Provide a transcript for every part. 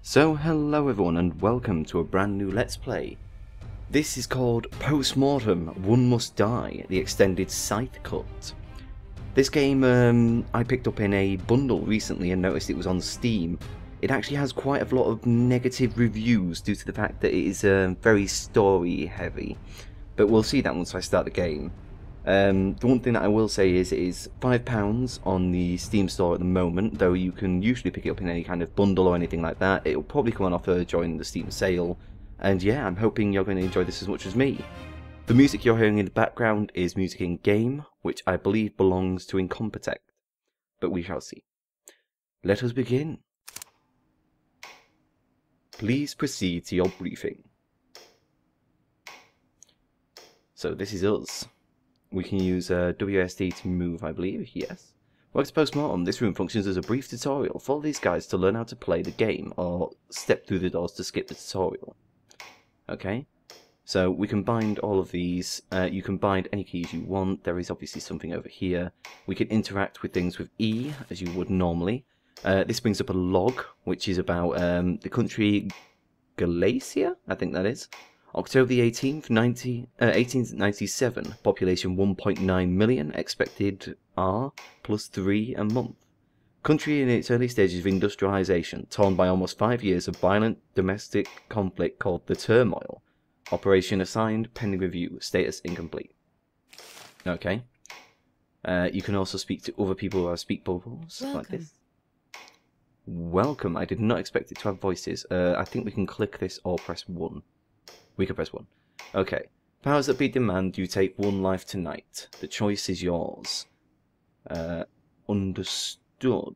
So hello everyone and welcome to a brand new Let's Play. This is called Postmortem, One Must Die, the extended Scythe Cut. This game I picked up in a bundle recently and noticed it was on Steam. It actually has quite a lot of negative reviews due to the fact that it is very story heavy. But we'll see that once I start the game. The one thing that I will say is it is £5 on the Steam store at the moment, though you can usually pick it up in any kind of bundle or anything like that. It'll probably come on offer during the Steam sale, and yeah, I'm hoping you're going to enjoy this as much as me. The music you're hearing in the background is music in game, which I believe belongs to Incompetech, but we shall see. Let us begin. Please proceed to your briefing. So this is us. We can use WSD to move, I believe, yes. Welcome to Postmortem. This room functions as a brief tutorial. Follow these guides to learn how to play the game, or step through the doors to skip the tutorial. Okay, so we can bind all of these. You can bind any keys you want. There is obviously something over here. We can interact with things with E, as you would normally. This brings up a log, which is about the country Galicia, I think that is. October the 18th, 1897, population 1.9 million, expected R +3 a month. Country in its early stages of industrialization, torn by almost 5 years of violent domestic conflict called the turmoil. Operation assigned, pending review, status incomplete. Okay. You can also speak to other people who have speak bubbles, like this. Welcome. I did not expect it to have voices. I think we can click this or press 1. We can press 1. Okay. Powers that be demand you take one life tonight. The choice is yours. Understood.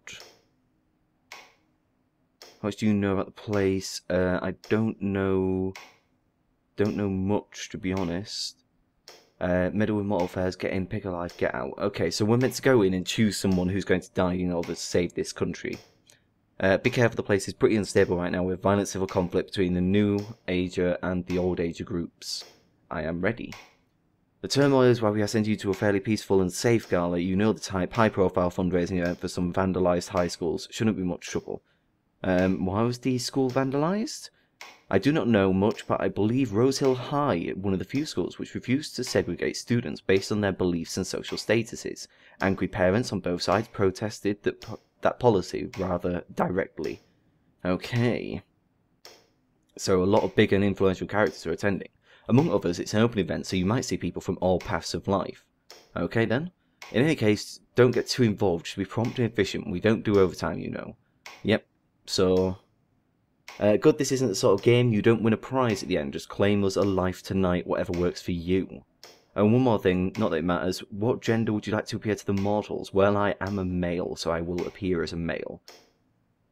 How much do you know about the place? I don't know much, to be honest. Meddle with mortal affairs, get in, pick a life, get out. Okay, so we're meant to go in and choose someone who's going to die in order to save this country. Be careful, the place is pretty unstable right now with violent civil conflict between the new ager and the old ager groups. I am ready. The turmoil is why we are sending you to a fairly peaceful and safe gala. You know the type, high-profile fundraising event for some vandalised high schools. Shouldn't be much trouble. Why was the school vandalised? I do not know much, but I believe Rosehill High, one of the few schools which refused to segregate students based on their beliefs and social statuses. Angry parents on both sides protested that policy rather directly. Okay. So a lot of big and influential characters are attending. Among others, it's an open event, so you might see people from all paths of life. Okay then. In any case, don't get too involved. Just be prompt and efficient. We don't do overtime, you know. Yep. So, good this isn't the sort of game you don't win a prize at the end. Just claim us a life tonight, whatever works for you. And one more thing, not that it matters, what gender would you like to appear to the mortals? Well, I am a male, so I will appear as a male.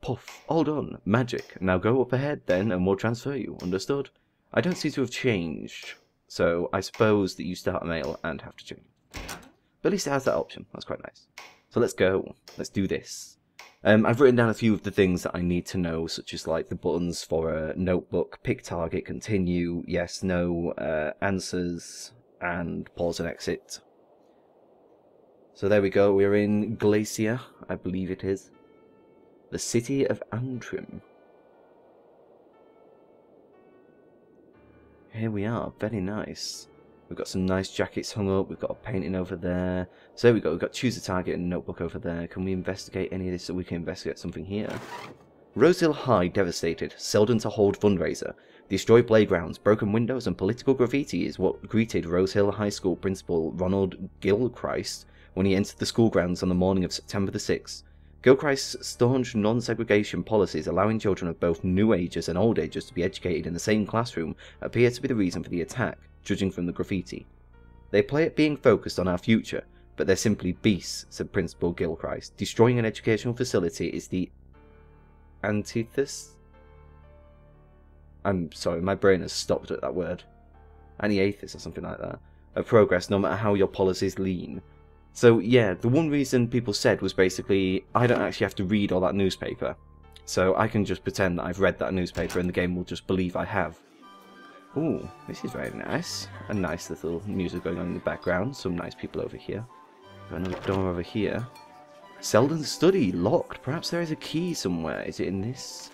Puff, all done, magic. Now go up ahead then, and we'll transfer you, understood? I don't seem to have changed, so I suppose that you start a male and have to change. But at least it has that option, that's quite nice. So let's go, let's do this. I've written down a few of the things that I need to know, such as like the buttons for a notebook, pick target, continue, yes, no, answers, and pause and exit. So there we go, we're in Galicia, I believe it is. The city of Antrim. Here we are, very nice. We've got some nice jackets hung up, we've got a painting over there. So there we go, we've got choose a target and a notebook over there. Can we investigate any of this so we can investigate something here? Rosehill High devastated, Selden to hold fundraiser. Destroyed playgrounds, broken windows and political graffiti is what greeted Rosehill High School principal Ronald Gilchrist when he entered the school grounds on the morning of September the 6th. Gilchrist's staunch non-segregation policies allowing children of both new agers and old agers to be educated in the same classroom appear to be the reason for the attack, judging from the graffiti. They play at being focused on our future, but they're simply beasts, said Principal Gilchrist. Destroying an educational facility is the antithesis. I'm sorry, my brain has stopped at that word. Anti-atheist or something like that. Of progress, no matter how your policies lean. So yeah, the one reason people said was basically, I don't actually have to read all that newspaper. So I can just pretend that I've read that newspaper and the game will just believe I have. Ooh, this is very nice. A nice little music going on in the background. Some nice people over here. Got another door over here. Selden's study, locked. Perhaps there is a key somewhere. Is it in this?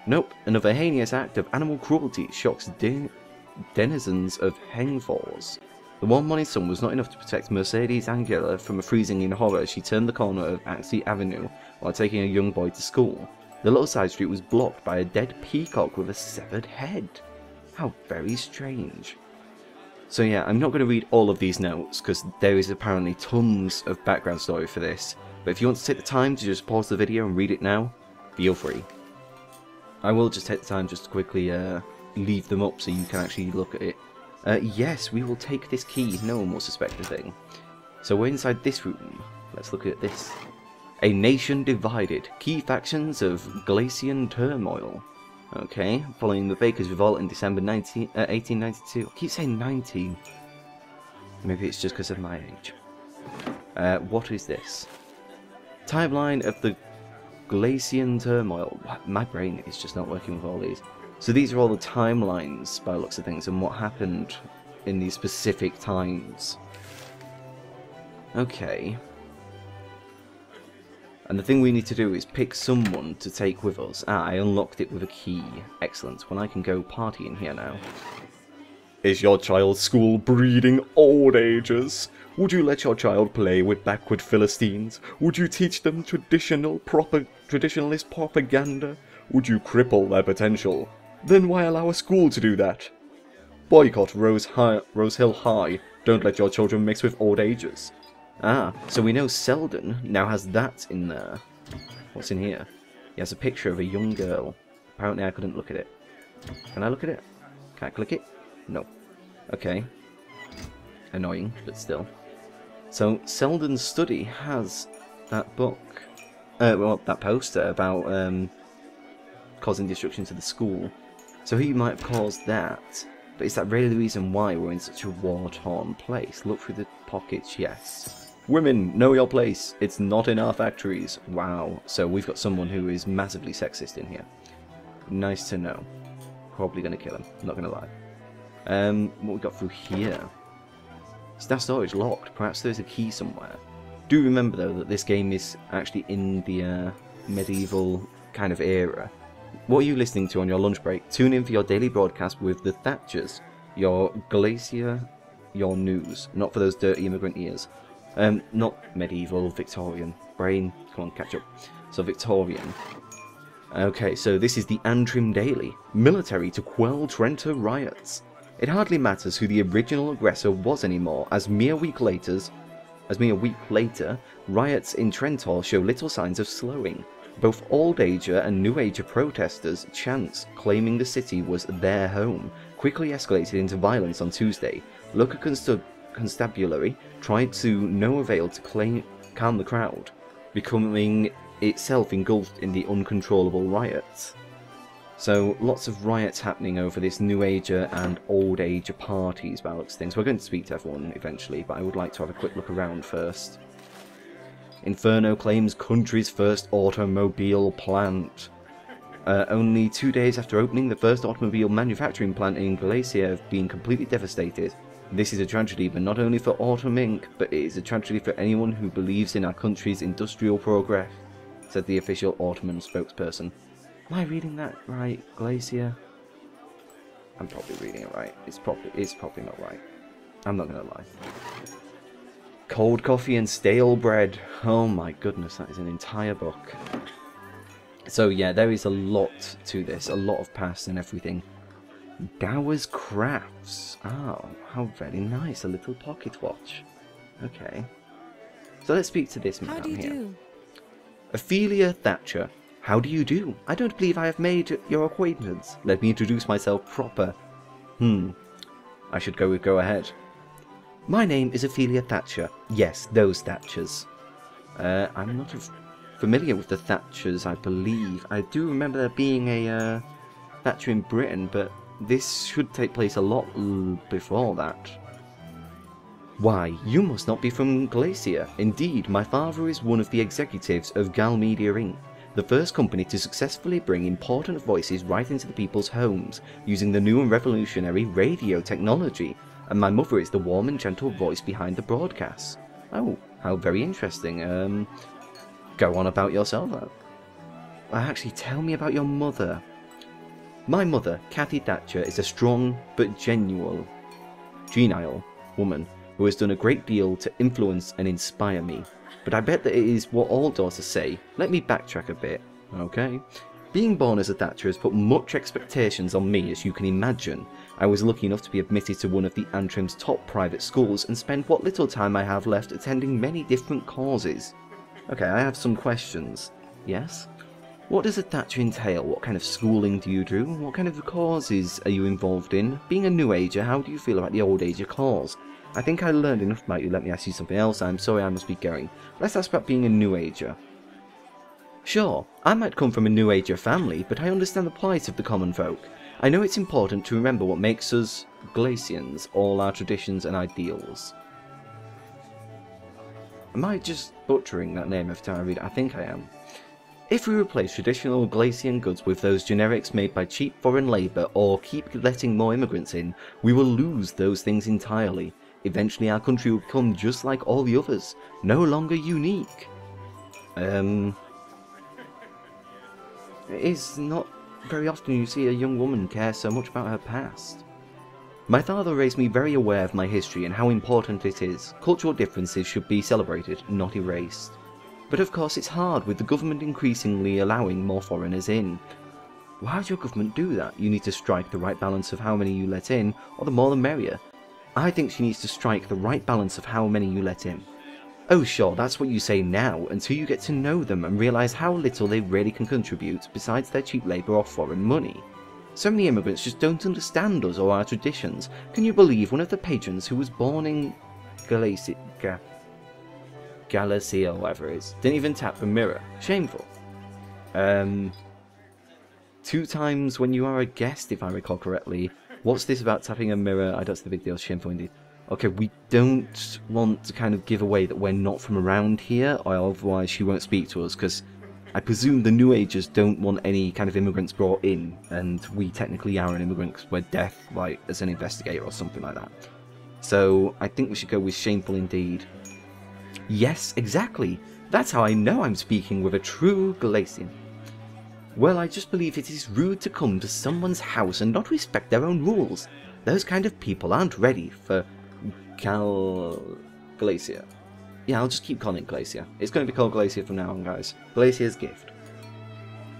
Nope, another heinous act of animal cruelty shocks denizens of Hengfors. The one morning sun was not enough to protect Mercedes Angela from a freezing in horror as she turned the corner of Axie Avenue while taking a young boy to school. The little side street was blocked by a dead peacock with a severed head. How very strange. So yeah, I'm not going to read all of these notes because there is apparently tons of background story for this, but if you want to take the time to just pause the video and read it now, feel free. I will just take the time just to quickly leave them up so you can actually look at it. Yes, we will take this key. No one will suspect a thing. So we're inside this room. Let's look at this. A nation divided. Key factions of Galician turmoil. Okay, following the Bakers' Revolt in December 1892. I keep saying 19. Maybe it's just because of my age. What is this? Timeline of the Galician turmoil. My brain is just not working with all these. So these are all the timelines by the looks of things and what happened in these specific times. Okay. And the thing we need to do is pick someone to take with us. Ah, I unlocked it with a key. Excellent. Well, I can go party in here now. Is your child's school breeding old agers? Would you let your child play with backward Philistines? Would you teach them traditionalist propaganda? Would you cripple their potential? Then why allow a school to do that? Boycott Rose Hill High. Don't let your children mix with old agers. Ah, so we know Selden now has that in there. What's in here? He has a picture of a young girl. Apparently I couldn't look at it. Can I look at it? Can I click it? No. Okay. Annoying, but still. So Selden's study has that book. Well, that poster about causing destruction to the school. So he might have caused that. But is that really the reason why we're in such a war-torn place? Look through the pockets, yes. Women, know your place. It's not in our factories. Wow. So we've got someone who is massively sexist in here. Nice to know. Probably going to kill him. Not going to lie. What we got through here? Staff storage locked. Perhaps there's a key somewhere. Do remember though that this game is actually in the medieval kind of era. What are you listening to on your lunch break? Tune in for your daily broadcast with the Thatchers. Your Glacier, your news. Not for those dirty immigrant ears. Not medieval, Victorian. Brain, come on, catch up. So Victorian. Okay, so this is the Antrim Daily. Military to quell Trento riots. It hardly matters who the original aggressor was anymore, as mere week later, riots in Trento show little signs of slowing. Both Old Ager and New Ager protesters' chants claiming the city was their home quickly escalated into violence on Tuesday. Local constabulary tried to no avail to calm the crowd, becoming itself engulfed in the uncontrollable riots. So lots of riots happening over this New Ager and Old Ager parties by the looks of things. We're going to speak to everyone eventually, but I would like to have a quick look around first. Inferno claims country's first automobile plant. Only 2 days after opening, the first automobile manufacturing plant in Galicia have been completely devastated. This is a tragedy, but not only for Autumn Inc., but it is a tragedy for anyone who believes in our country's industrial progress, said the official Ottoman spokesperson. Am I reading that right, Galicia? I'm probably reading it right. It's probably not right. I'm not gonna lie. Cold coffee and stale bread. Oh my goodness, that is an entire book. So yeah, there is a lot to this, a lot of past and everything. Gower's Crafts. Oh, how very nice, a little pocket watch. Okay. So let's speak to this man here. Do? Ophelia Thatcher. How do you do? I don't believe I have made your acquaintance. Let me introduce myself proper. I should go ahead. My name is Ophelia Thatcher. Yes, those Thatchers. I'm not familiar with the Thatchers, I believe. I do remember there being a Thatcher in Britain, but this should take place a lot before that. Why, you must not be from Galicia. Indeed, my father is one of the executives of Gal Media Inc., the first company to successfully bring important voices right into the people's homes, using the new and revolutionary radio technology. And my mother is the warm and gentle voice behind the broadcasts. Oh, how very interesting. Go on about yourself. Actually, tell me about your mother. My mother, Kathy Thatcher, is a strong but genial woman who has done a great deal to influence and inspire me. But I bet that it is what all daughters say. Let me backtrack a bit, okay? Being born as a Thatcher has put much expectations on me, as you can imagine. I was lucky enough to be admitted to one of the Antrim's top private schools and spend what little time I have left attending many different courses. Okay, I have some questions. Yes? What does a Thatcher entail? What kind of schooling do you do? What kind of courses are you involved in? Being a new ager, how do you feel about the old ager course? I think I learned enough about you. Let me ask you something else. I'm sorry, I must be going. Let's ask about being a new ager. Sure, I might come from a new ager family, but I understand the plight of the common folk. I know it's important to remember what makes us Glacians, all our traditions and ideals. Am I just butchering that name every time I read it? I think I am. If we replace traditional Glacian goods with those generics made by cheap foreign labour or keep letting more immigrants in, we will lose those things entirely. Eventually our country will become just like all the others, no longer unique. It is not very often you see a young woman care so much about her past. My father raised me very aware of my history and how important it is. Cultural differences should be celebrated, not erased. But of course it's hard with the government increasingly allowing more foreigners in. Why would your government do that? You need to strike the right balance of how many you let in, or the more the merrier. I think she needs to strike the right balance of how many you let in. Oh sure, that's what you say now, until you get to know them and realise how little they really can contribute besides their cheap labour or foreign money. So many immigrants just don't understand us or our traditions. Can you believe one of the patrons who was born in Galicia or whatever it is, didn't even tap the mirror? Shameful. 2 times when you are a guest, if I recall correctly. What's this about tapping a mirror? I don't see the big deal. Shameful indeed. Okay, we don't want to kind of give away that we're not from around here, or otherwise she won't speak to us, because I presume the New Agers don't want any kind of immigrants brought in, and we technically are an immigrant because we're deaf, like, as an investigator or something like that. So, I think we should go with shameful indeed. Yes, exactly. That's how I know I'm speaking with a true Galatian. Well, I just believe it is rude to come to someone's house and not respect their own rules. Those kind of people aren't ready for Glacia. Yeah, I'll just keep calling it Glacia. It's going to be called Glacia from now on, guys. Glacia's gift.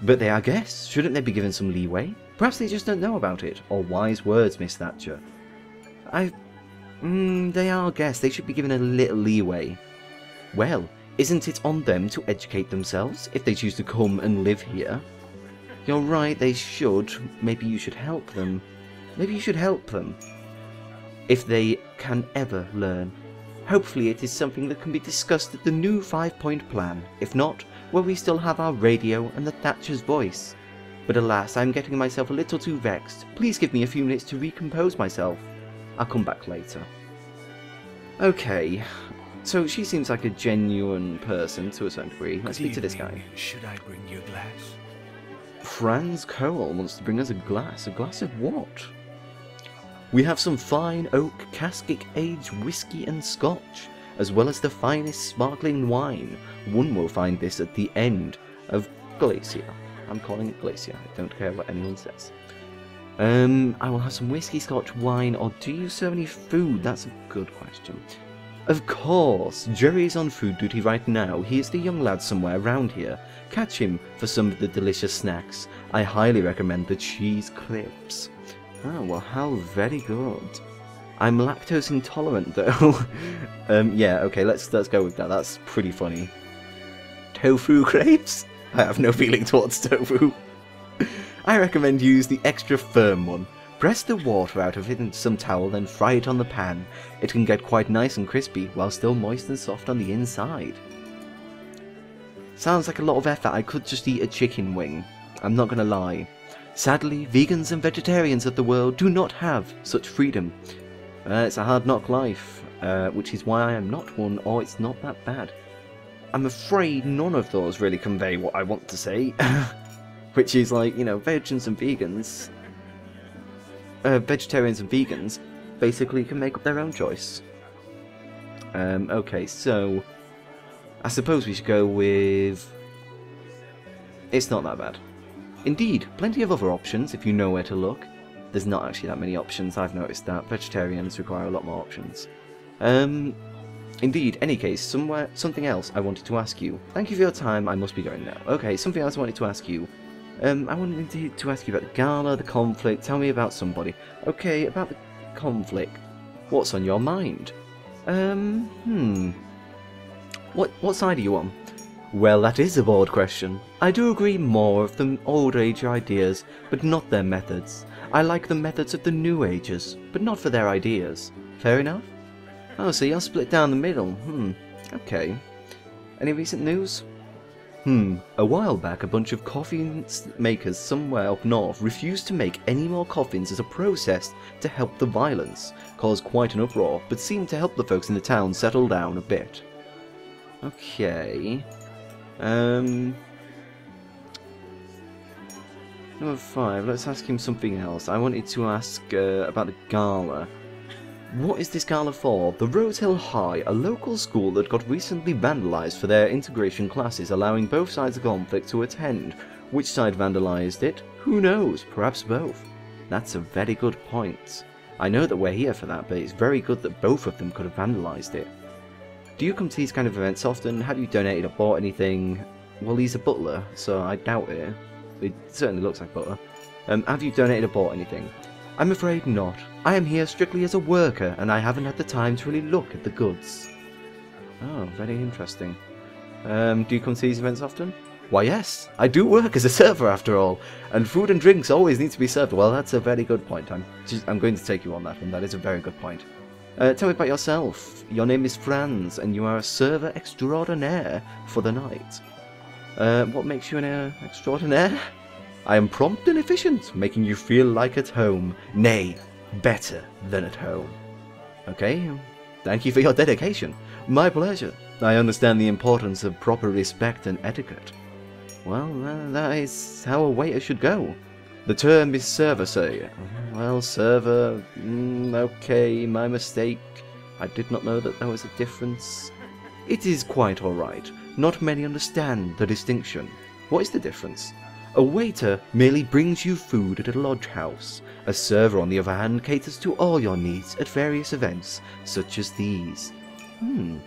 But they are guests. Shouldn't they be given some leeway? Perhaps they just don't know about it. Or wise words, Miss Thatcher. They are guests. They should be given a little leeway. Well, isn't it on them to educate themselves if they choose to come and live here? You're right, they should. Maybe you should help them. Maybe you should help them. If they can ever learn. Hopefully it is something that can be discussed at the new 5-point plan. If not, well, we still have our radio and the Thatcher's voice. But alas, I'm getting myself a little too vexed. Please give me a few minutes to recompose myself. I'll come back later. Okay, so she seems like a genuine person to a certain degree. Let's speak to this guy. Should I bring you a glass? Franz Cole wants to bring us a glass. A glass of what? We have some fine oak casket-aged whiskey and scotch, as well as the finest sparkling wine. One will find this at the end of Glacia. I'm calling it Glacia. I don't care what anyone says. I will have some whiskey, scotch, wine, or do you serve any food? That's a good question. Of course, Jerry is on food duty right now. He is the young lad somewhere around here. Catch him for some of the delicious snacks. I highly recommend the cheese clips. Oh, well, how very good. I'm lactose intolerant, though. Yeah, okay, let's go with that. That's pretty funny. Tofu crepes? I have no feeling towards tofu. I recommend you use the extra firm one. Press the water out of it into some towel, then fry it on the pan. It can get quite nice and crispy, while still moist and soft on the inside. Sounds like a lot of effort. I could just eat a chicken wing. I'm not gonna lie. Sadly, vegans and vegetarians of the world do not have such freedom. It's a hard knock life, which is why I am not one, or it's not that bad. I'm afraid none of those really convey what I want to say. Which is like, you know, vegetarians and vegans basically can make up their own choice. Okay, so I suppose we should go with... It's not that bad. Indeed, plenty of other options if you know where to look. There's not actually that many options, I've noticed that. Vegetarians require a lot more options. Indeed, any case, something else I wanted to ask you. Thank you for your time, I must be going now. Okay, something else I wanted to ask you. I wanted to ask you about the gala, the conflict, tell me about somebody. Okay, about the conflict. What's on your mind? What side are you on? Well, that is a broad question. I do agree more of the old age ideas, but not their methods. I like the methods of the new ages, but not for their ideas. Fair enough? Oh, so you're split down the middle. Okay. Any recent news? A while back, a bunch of coffin makers somewhere up north refused to make any more coffins as a protest to help the violence. Caused quite an uproar, but seemed to help the folks in the town settle down a bit. Okay. Number 5, let's ask him something else. I wanted to ask about the gala. What is this gala for? The Rose Hill High, a local school that got recently vandalised for their integration classes, allowing both sides of conflict to attend. Which side vandalised it? Who knows? Perhaps both. That's a very good point. I know that we're here for that, but it's very good that both of them could have vandalised it. Do you come to these kind of events often? Have you donated or bought anything? Well, he's a butler, so I doubt it. It certainly looks like butter. Have you donated or bought anything? I'm afraid not. I am here strictly as a worker, and I haven't had the time to really look at the goods. Oh, very interesting. Do you come to these events often? Why, yes. I do work as a server, after all. And food and drinks always need to be served. Well, that's a very good point. I'm going to take you on that one. That is a very good point. Tell me about yourself. Your name is Franz, and you are a server extraordinaire for the night. What makes you an extraordinaire? I am prompt and efficient, making you feel like at home. Nay, better than at home. Okay, thank you for your dedication. My pleasure. I understand the importance of proper respect and etiquette. Well, that is how a waiter should go. The term is server, sir. Well, server... okay, my mistake. I did not know that there was a difference. It is quite alright. Not many understand the distinction. What is the difference? A waiter merely brings you food at a lodge house. A server, on the other hand, caters to all your needs at various events, such as these. It's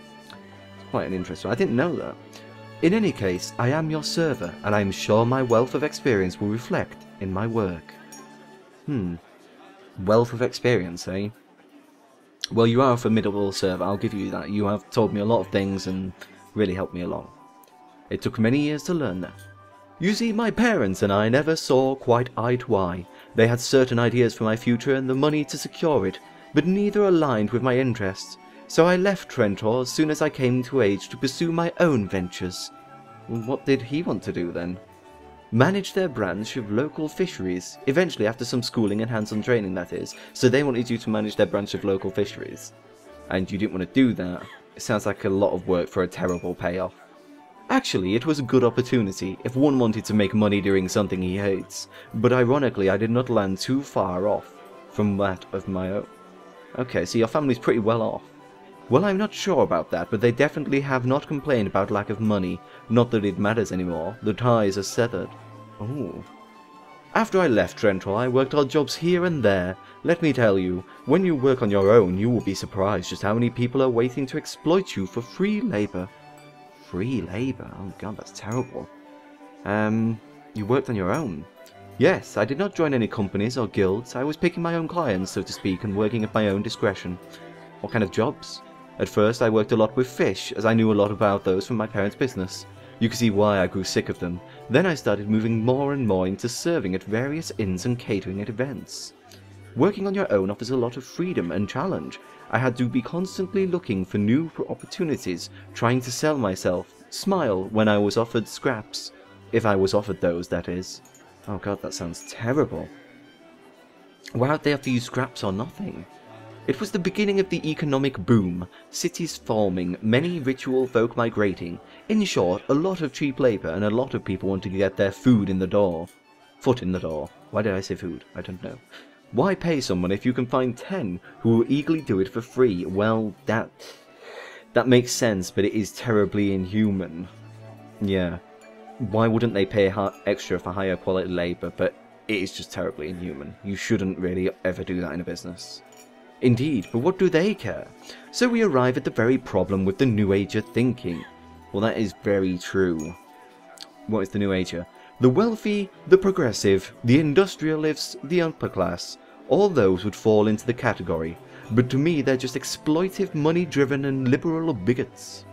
quite an interesting one. I didn't know that. In any case, I am your server, and I am sure my wealth of experience will reflect in my work. Wealth of experience, eh? Well, you are a formidable server, I'll give you that. You have told me a lot of things and really helped me along. It took many years to learn that. You see, my parents and I never saw quite eye to eye. They had certain ideas for my future and the money to secure it, but neither aligned with my interests. So I left Trentor as soon as I came to age to pursue my own ventures. What did he want to do then? Manage their branch of local fisheries, eventually after some schooling and hands-on training, that is. So they wanted you to manage their branch of local fisheries. And you didn't want to do that. It sounds like a lot of work for a terrible payoff. Actually, it was a good opportunity if one wanted to make money doing something he hates. But ironically, I did not land too far off from that of my own. Okay, so your family's pretty well off. Well, I'm not sure about that, but they definitely have not complained about lack of money. Not that it matters anymore. The ties are severed. Oh. After I left Trentor, I worked odd jobs here and there. Let me tell you, when you work on your own, you will be surprised just how many people are waiting to exploit you for free labor. Free labor? Oh god, that's terrible. You worked on your own? Yes, I did not join any companies or guilds. I was picking my own clients, so to speak, and working at my own discretion. What kind of jobs? At first, I worked a lot with fish, as I knew a lot about those from my parents' business. You can see why I grew sick of them. Then I started moving more and more into serving at various inns and catering at events. Working on your own offers a lot of freedom and challenge. I had to be constantly looking for new opportunities, trying to sell myself, smile when I was offered scraps. If I was offered those, that is. Oh god, that sounds terrible. Why would they offer you scraps or nothing? It was the beginning of the economic boom, cities forming, many ritual folk migrating. In short, a lot of cheap labour and a lot of people wanting to get their food in the door. Foot in the door. Why did I say food? I don't know. Why pay someone if you can find 10 who will eagerly do it for free? Well, that makes sense, but it is terribly inhuman. Yeah. why wouldn't they pay extra for higher quality labour? But it is just terribly inhuman. You shouldn't really ever do that in a business. Indeed, but what do they care? So we arrive at the very problem with the New Ager thinking. Well, that is very true. What is the New Ager? The wealthy, the progressive, the industrialists, the upper class, all those would fall into the category. But to me, they're just exploitive, money-driven and liberal bigots.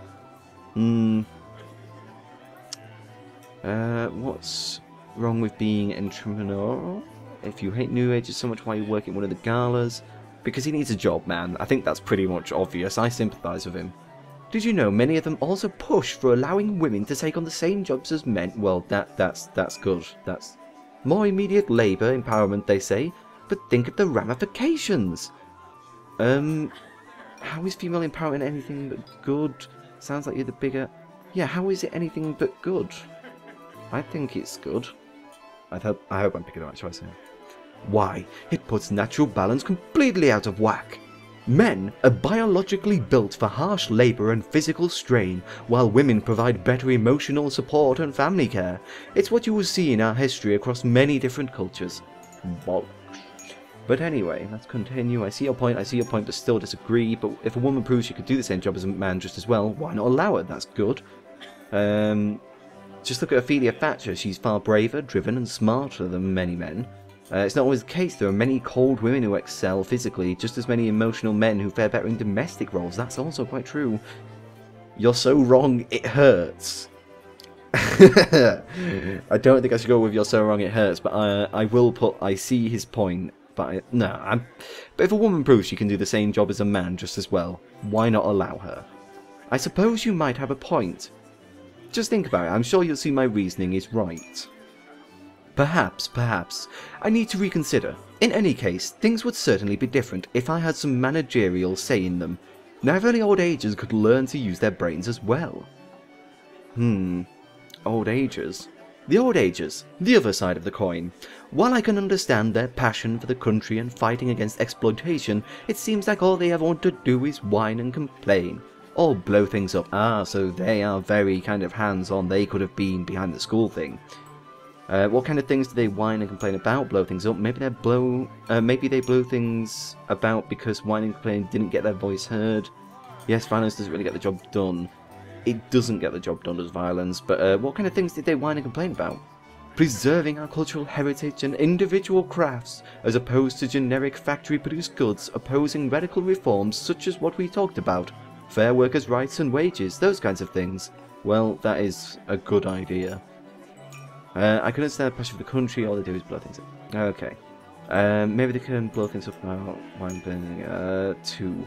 What's wrong with being entrepreneurial? If you hate New Agers so much, why you work at one of the galas? Because he needs a job, man. I think that's pretty much obvious. I sympathise with him. Did you know many of them also push for allowing women to take on the same jobs as men? Well, that's good. That's more immediate labour empowerment, they say. But think of the ramifications. How is female empowerment anything but good? Sounds like you're the bigger... Yeah, how is it anything but good? I think it's good. I hope I'm picking the right choice here. Why? It puts natural balance completely out of whack. Men are biologically built for harsh labour and physical strain, while women provide better emotional support and family care. It's what you will see in our history across many different cultures. Bollocks. But anyway, let's continue. I see your point, but still disagree. But if a woman proves she could do the same job as a man just as well, why not allow her? That's good. Just look at Ophelia Thatcher. She's far braver, driven and smarter than many men. It's not always the case. There are many cold women who excel physically, just as many emotional men who fare better in domestic roles. That's also quite true. You're so wrong, it hurts. I don't think I should go with you're so wrong, it hurts, but I will put, I see his point. But but if a woman proves she can do the same job as a man just as well, why not allow her? I suppose you might have a point. Just think about it. I'm sure you'll see my reasoning is right. Perhaps. I need to reconsider. In any case, things would certainly be different if I had some managerial say in them. Now if only old agers could learn to use their brains as well. Old agers. The old agers, the other side of the coin. While I can understand their passion for the country and fighting against exploitation, it seems like all they ever want to do is whine and complain. Or blow things up. So they are very kind of hands-on. They could have been behind the school thing. What kind of things do they whine and complain about? Blow things up? Maybe they blow things about because whining and complaining didn't get their voice heard. Yes, violence doesn't really get the job done. It doesn't get the job done as violence, but what kind of things did they whine and complain about? Preserving our cultural heritage and individual crafts, as opposed to generic factory-produced goods, opposing radical reforms such as what we talked about. Fair workers' rights and wages, those kinds of things. Well, that is a good idea. I can understand the passion for the country, all they do is blow things up. Okay. Maybe they can blow things up about wine burning. 2.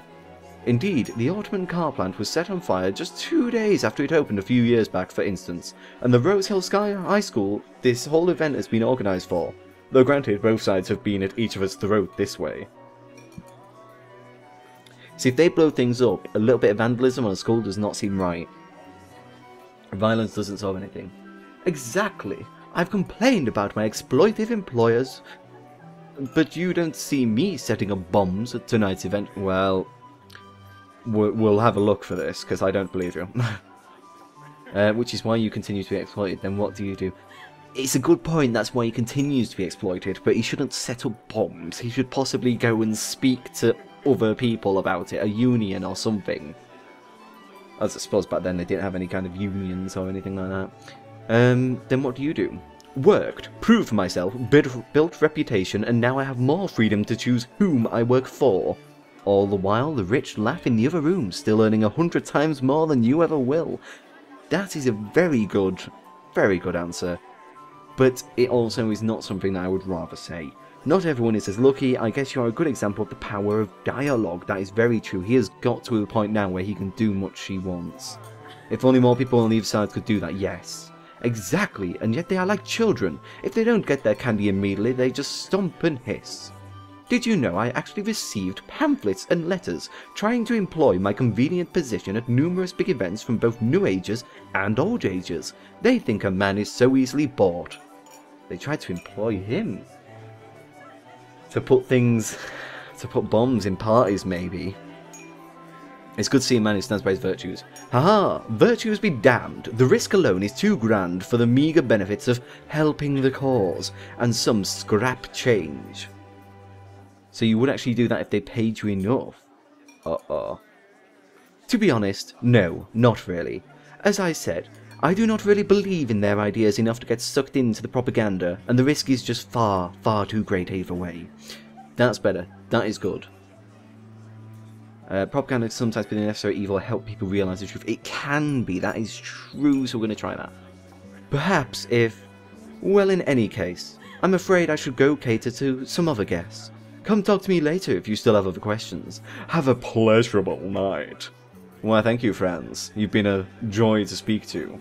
Indeed, the Ottoman car plant was set on fire just 2 days after it opened a few years back, for instance, and the Rose Hill Sky High School this whole event has been organised for. Though granted, both sides have been at each other's throat this way. See, if they blow things up, a little bit of vandalism on a school does not seem right. Violence doesn't solve anything. Exactly. I've complained about my exploitive employers, but you don't see me setting up bombs at tonight's event. Well, we'll have a look for this, because I don't believe you. Which is why you continue to be exploited. Then what do you do? It's a good point, that's why he continues to be exploited, but he shouldn't set up bombs. He should possibly go and speak to other people about it, a union or something. As I suppose back then they didn't have any kind of unions or anything like that. Then what do you do? Worked, proved myself, built reputation, and now I have more freedom to choose whom I work for. All the while, the rich laugh in the other room, still earning 100 times more than you ever will. That is a very good answer. But it also is not something that I would rather say. Not everyone is as lucky. I guess you are a good example of the power of dialogue. That is very true. He has got to a point now where he can do much he wants. If only more people on either side could do that, yes. Exactly, and yet they are like children. If they don't get their candy immediately, they just stomp and hiss. Did you know I actually received pamphlets and letters trying to employ my convenient position at numerous big events from both New Agers and Old Agers? They think a man is so easily bought. They tried to employ him. To put bombs in parties, maybe. It's good to see a man who stands by his virtues. Haha, virtues be damned. The risk alone is too grand for the meagre benefits of helping the cause, and some scrap change. So you would actually do that if they paid you enough? Uh-oh. To be honest, no, not really. As I said, I do not really believe in their ideas enough to get sucked into the propaganda, and the risk is just far, far too great either way. That's better. That is good. Propaganda can sometimes be the necessary evil to help people realise the truth. It can be, that is true, so we're going to try that. Perhaps if... Well, in any case, I'm afraid I should go cater to some other guests. Come talk to me later if you still have other questions. Have a pleasurable night. Well, thank you, friends. You've been a joy to speak to.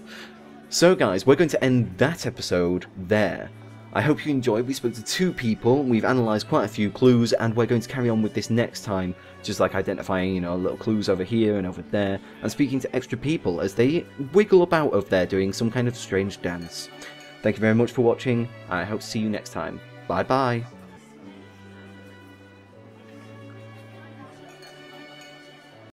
So, guys, we're going to end that episode there. I hope you enjoyed. We spoke to 2 people, we've analysed quite a few clues, and we're going to carry on with this next time, just like identifying, you know, little clues over here and over there, and speaking to extra people as they wiggle about over there doing some kind of strange dance. Thank you very much for watching, and I hope to see you next time. Bye bye!